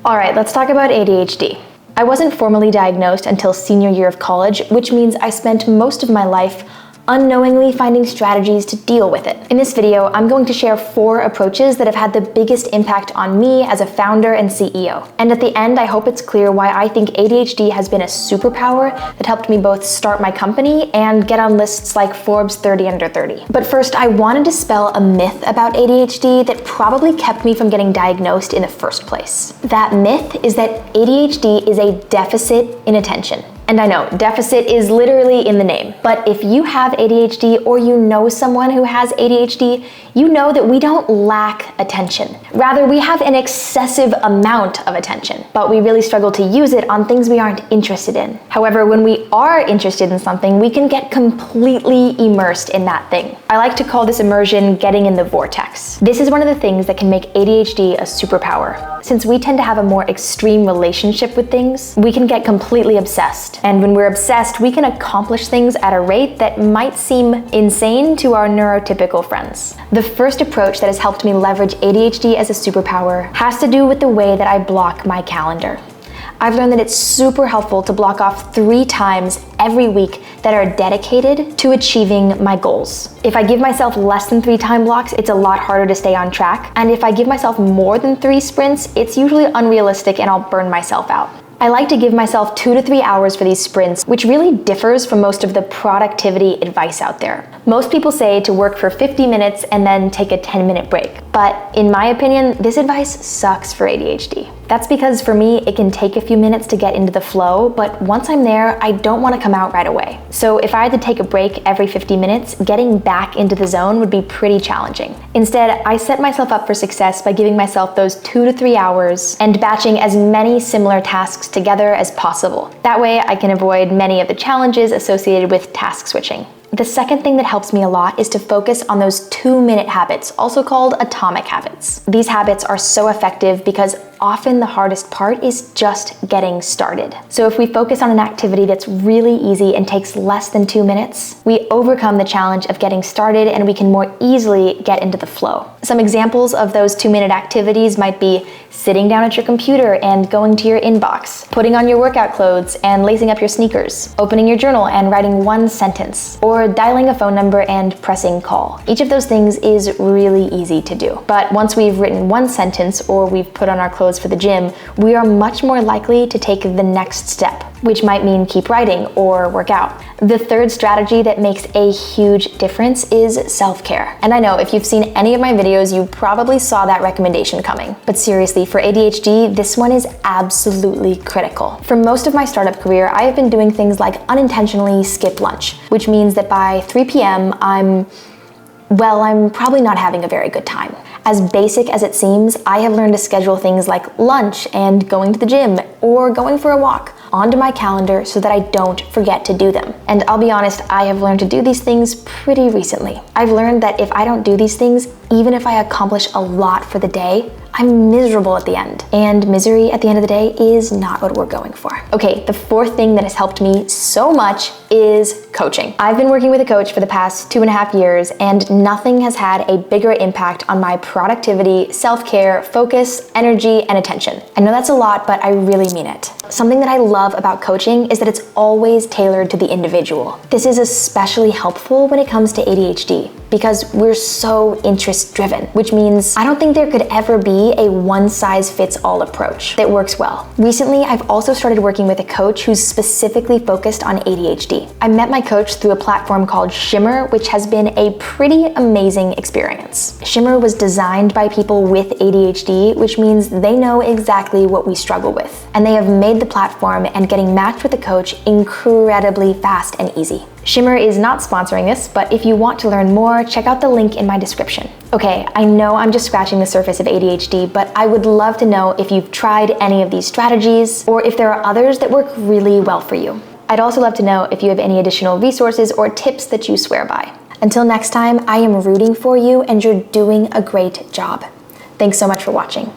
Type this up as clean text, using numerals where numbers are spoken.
All right, let's talk about ADHD. I wasn't formally diagnosed until senior year of college, which means I spent most of my life unknowingly finding strategies to deal with it. In this video, I'm going to share 4 approaches that have had the biggest impact on me as a founder and CEO. And at the end, I hope it's clear why I think ADHD has been a superpower that helped me both start my company and get on lists like Forbes 30 Under 30. But first, I want to dispel a myth about ADHD that probably kept me from getting diagnosed in the first place. That myth is that ADHD is a deficit in attention. And I know, deficit is literally in the name. But if you have ADHD or you know someone who has ADHD, you know that we don't lack attention. Rather, we have an excessive amount of attention, but we really struggle to use it on things we aren't interested in. However, when we are interested in something, we can get completely immersed in that thing. I like to call this immersion getting in the vortex. This is one of the things that can make ADHD a superpower. Since we tend to have a more extreme relationship with things, we can get completely obsessed. And when we're obsessed, we can accomplish things at a rate that might seem insane to our neurotypical friends. The first approach that has helped me leverage ADHD as a superpower has to do with the way that I block my calendar. I've learned that it's super helpful to block off 3 times every week that are dedicated to achieving my goals. If I give myself less than 3 time blocks, it's a lot harder to stay on track. And if I give myself more than 3 sprints, it's usually unrealistic and I'll burn myself out. I like to give myself 2 to 3 hours for these sprints, which really differs from most of the productivity advice out there. Most people say to work for 50 minutes and then take a 10-minute break. But in my opinion, this advice sucks for ADHD. That's because for me, it can take a few minutes to get into the flow, but once I'm there, I don't want to come out right away. So if I had to take a break every 50 minutes, getting back into the zone would be pretty challenging. Instead, I set myself up for success by giving myself those 2 to 3 hours and batching as many similar tasks together as possible. That way, I can avoid many of the challenges associated with task switching. The second thing that helps me a lot is to focus on those 2-minute habits, also called atomic habits. These habits are so effective because often the hardest part is just getting started. So if we focus on an activity that's really easy and takes less than 2 minutes, we overcome the challenge of getting started and we can more easily get into the flow. Some examples of those 2-minute activities might be sitting down at your computer and going to your inbox, putting on your workout clothes and lacing up your sneakers, opening your journal and writing 1 sentence, or dialing a phone number and pressing call. Each of those things is really easy to do. But once we've written 1 sentence or we've put on our clothes for the gym, we are much more likely to take the next step, which might mean keep writing or work out. The third strategy that makes a huge difference is self-care. And I know if you've seen any of my videos, you probably saw that recommendation coming. But seriously, for ADHD, this one is absolutely critical. For most of my startup career, I have been doing things like unintentionally skip lunch, which means that by 3 p.m., I'm probably not having a very good time. As basic as it seems, I have learned to schedule things like lunch and going to the gym or going for a walk onto my calendar so that I don't forget to do them. And I'll be honest, I have learned to do these things pretty recently. I've learned that if I don't do these things, even if I accomplish a lot for the day, I'm miserable at the end. And misery at the end of the day is not what we're going for. Okay, the 4th thing that has helped me so much is coaching. I've been working with a coach for the past 2.5 years, and nothing has had a bigger impact on my productivity, self-care, focus, energy, and attention. I know that's a lot, but I really mean it. Something that I love about coaching is that it's always tailored to the individual. This is especially helpful when it comes to ADHD because we're so interest-driven, which means I don't think there could ever be a one-size-fits-all approach that works well. Recently, I've also started working with a coach who's specifically focused on ADHD. I met my coach through a platform called Shimmer, which has been a pretty amazing experience. Shimmer was designed by people with ADHD, which means they know exactly what we struggle with. And they have made the platform and getting matched with a coach incredibly fast and easy. Shimmer is not sponsoring this, but if you want to learn more, check out the link in my description. Okay, I know I'm just scratching the surface of ADHD, but I would love to know if you've tried any of these strategies or if there are others that work really well for you. I'd also love to know if you have any additional resources or tips that you swear by. Until next time, I am rooting for you and you're doing a great job. Thanks so much for watching.